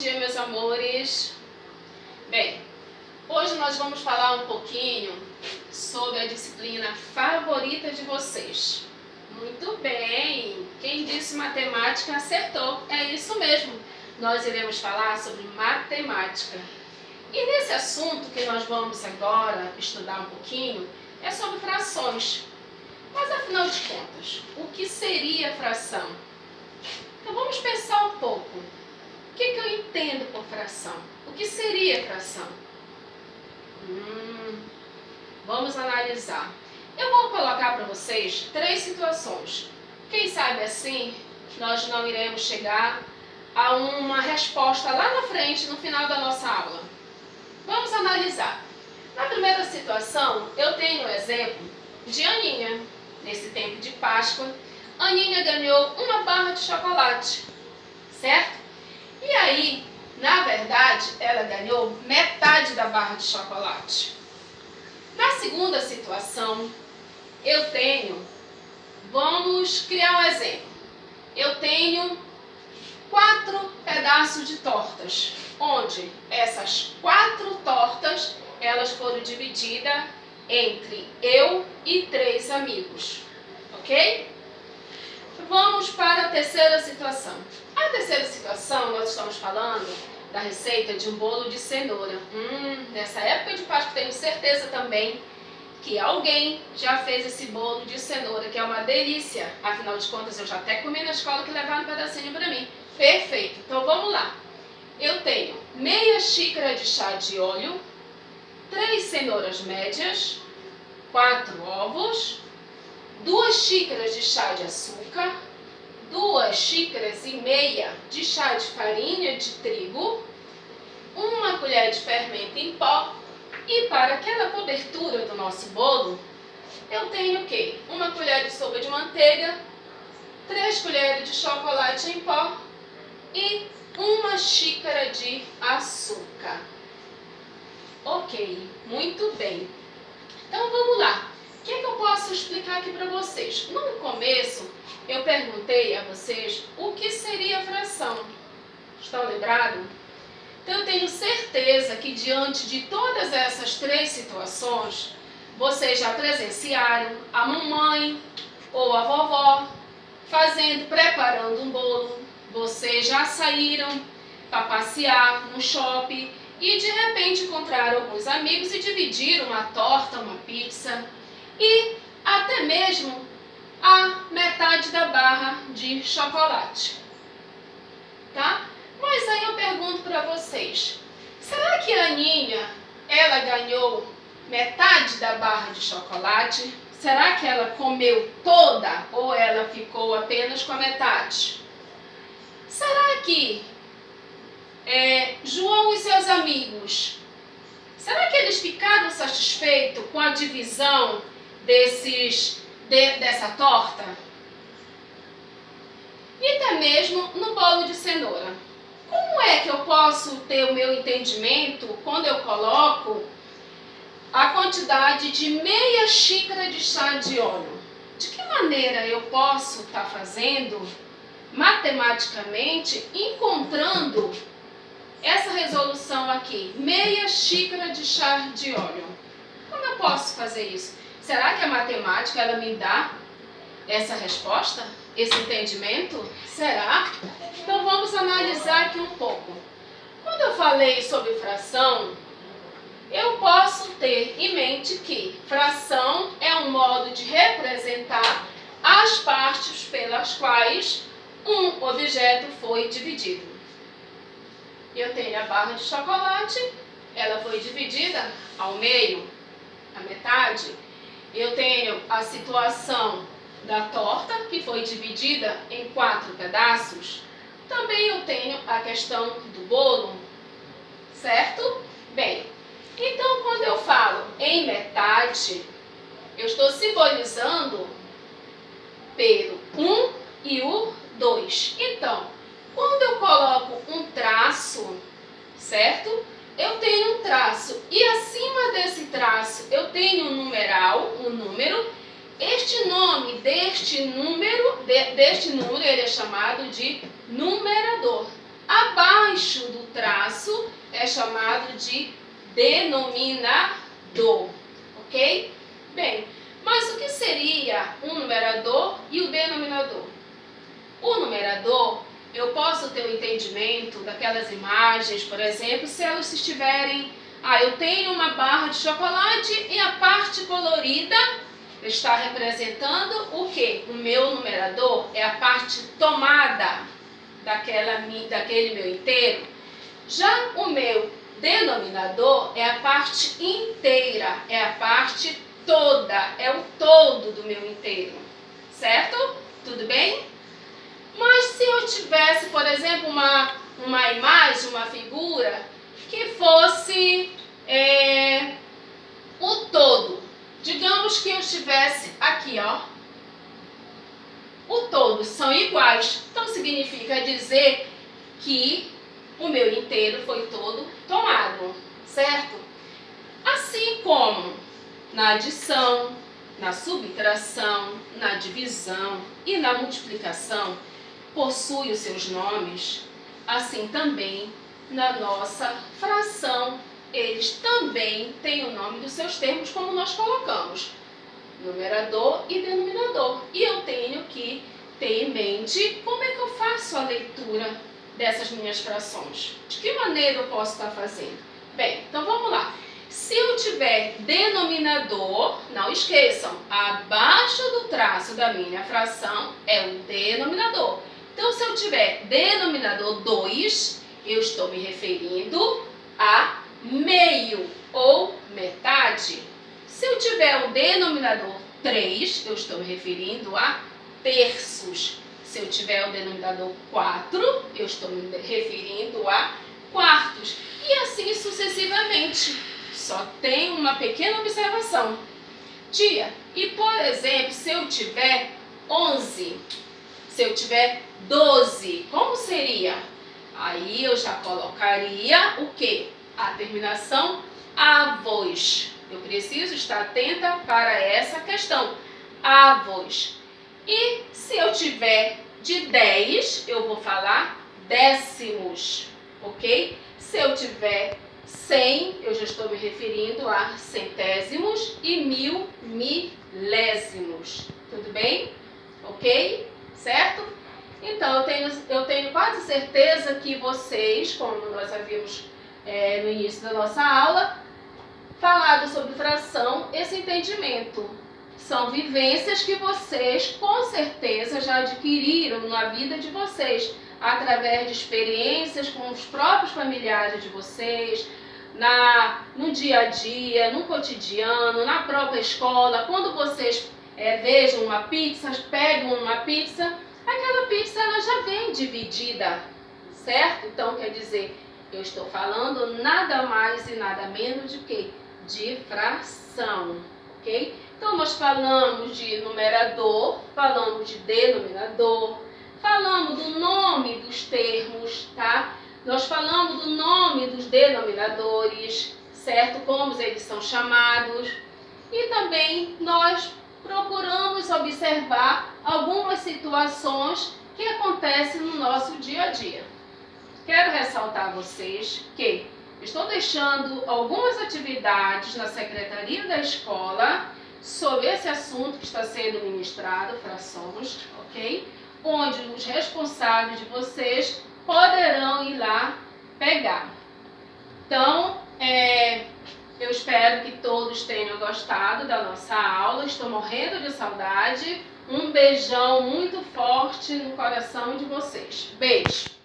Bom dia, meus amores. Bem, hoje nós vamos falar um pouquinho sobre a disciplina favorita de vocês. Muito bem, quem disse matemática acertou, é isso mesmo. Nós iremos falar sobre matemática. E nesse assunto que nós vamos agora estudar um pouquinho é sobre frações. Mas afinal de contas, o que seria fração? Então vamos pensar um pouco. O que eu entendo por fração? O que seria fração? Vamos analisar. Eu vou colocar para vocês 3 situações. Quem sabe assim nós não iremos chegar a uma resposta lá na frente, no final da nossa aula. Vamos analisar. Na primeira situação, eu tenho o exemplo de Aninha. Nesse tempo de Páscoa, Aninha ganhou uma barra de chocolate, certo? E aí, na verdade, ela ganhou metade da barra de chocolate. Na segunda situação, eu tenho, vamos criar um exemplo. Eu tenho 4 pedaços de tortas, onde essas 4 tortas, elas foram divididas entre eu e 3 amigos, ok? Vamos para a terceira situação. A terceira situação, nós estamos falando da receita de um bolo de cenoura. Nessa época de Páscoa, tenho certeza também que alguém já fez esse bolo de cenoura, que é uma delícia. Afinal de contas, eu já até comi na escola que levaram um pedacinho para mim. Perfeito. Então, vamos lá. Eu tenho meia xícara de chá de óleo, 3 cenouras médias, 4 ovos, 2 xícaras de chá de açúcar, 2 xícaras e meia de chá de farinha de trigo, 1 colher de fermento em pó e para aquela cobertura do nosso bolo, eu tenho o quê? 1 colher de sopa de manteiga, 3 colheres de chocolate em pó e 1 xícara de açúcar. Ok, muito bem. Então vamos lá. O que eu posso explicar aqui para vocês? No começo, eu perguntei a vocês o que seria fração. Estão lembrados? Então eu tenho certeza que diante de todas essas 3 situações, vocês já presenciaram a mamãe ou a vovó preparando um bolo. Vocês já saíram para passear no shopping e de repente encontraram alguns amigos e dividiram uma torta, uma pizza e até mesmo a metade da barra de chocolate, tá? Mas aí eu pergunto para vocês, será que a Aninha, ela ganhou metade da barra de chocolate? Será que ela comeu toda ou ela ficou apenas com a metade? Será que João e seus amigos, será que eles ficaram satisfeitos com a divisão dessa torta? E até mesmo no bolo de cenoura. Como é que eu posso ter o meu entendimento quando eu coloco a quantidade de meia xícara de chá de óleo? De que maneira eu posso estar fazendo matematicamente, encontrando essa resolução aqui, meia xícara de chá de óleo? Como eu posso fazer isso? Será que a matemática ela me dá essa resposta? Esse entendimento? Será? Então vamos analisar aqui um pouco. Quando eu falei sobre fração, eu posso ter em mente que fração é um modo de representar as partes pelas quais um objeto foi dividido. Eu tenho a barra de chocolate, ela foi dividida ao meio, a metade. Eu tenho a situação da torta, que foi dividida em 4 pedaços. Também eu tenho a questão do bolo, certo? Bem, então quando eu falo em metade, eu estou simbolizando pelo 1 e o 2. Então, quando eu coloco um traço, certo? Eu tenho um traço e acima desse traço eu tenho um numeral, um número. Este nome deste número, ele é chamado de numerador. abaixo do traço é chamado de denominador, ok? Bem, mas o que seria um numerador e o denominador? O numerador, eu posso ter o entendimento daquelas imagens, por exemplo, se elas estiverem... eu tenho uma barra de chocolate e a parte colorida está representando o quê? O meu numerador é a parte tomada daquele meu inteiro. Já o meu denominador é a parte inteira, é a parte toda, é o todo do meu inteiro, certo? Tudo bem? Mas se eu tivesse, por exemplo, uma imagem, uma figura que fosse o todo, digamos que eu estivesse aqui, ó, o todo são iguais, então significa dizer que o meu inteiro foi todo tomado, certo? Assim como na adição, na subtração, na divisão e na multiplicação possui os seus nomes, assim também na nossa fração eles também têm o nome dos seus termos, como nós colocamos, numerador e denominador. E eu tenho que ter em mente como é que eu faço a leitura dessas minhas frações. De que maneira eu posso estar fazendo? Bem, então vamos lá. Se eu tiver denominador, não esqueçam, abaixo do traço da minha fração é o denominador. Então, se eu tiver denominador 2, eu estou me referindo a meio ou metade. Se eu tiver o denominador 3, eu estou me referindo a terços. Se eu tiver o denominador 4, eu estou me referindo a quartos. E assim sucessivamente. Só tem uma pequena observação. Tia, e por exemplo, se eu tiver 11, se eu tiver 12, como seria? Aí eu já colocaria o quê? A terminação avos. Eu preciso estar atenta para essa questão. Avos. E se eu tiver de 10, eu vou falar décimos, ok? Se eu tiver 100, eu já estou me referindo a centésimos e mil, milésimos. Tudo bem? Ok? Certo? Então, eu tenho quase certeza que vocês, como nós havíamos no início da nossa aula, falado sobre fração, esse entendimento. São vivências que vocês, com certeza, já adquiriram na vida de vocês, através de experiências com os próprios familiares de vocês, no dia a dia, no cotidiano, na própria escola. Quando vocês vejam uma pizza, pegam uma pizza, aquela pizza ela já vem dividida, certo? Então, quer dizer, eu estou falando nada mais e nada menos de que de fração, ok? Então, nós falamos de numerador, falamos de denominador, falamos do nome dos termos, tá? Nós falamos do nome dos denominadores, certo? Como eles são chamados. E também nós procuramos observar algumas situações que acontecem no nosso dia a dia. Quero ressaltar a vocês que estou deixando algumas atividades na secretaria da escola sobre esse assunto que está sendo ministrado, frações, ok? Onde os responsáveis de vocês poderão ir lá pegar. Então, eu espero que todos tenham gostado da nossa aula. Estou morrendo de saudade. Um beijão muito forte no coração de vocês. Beijo!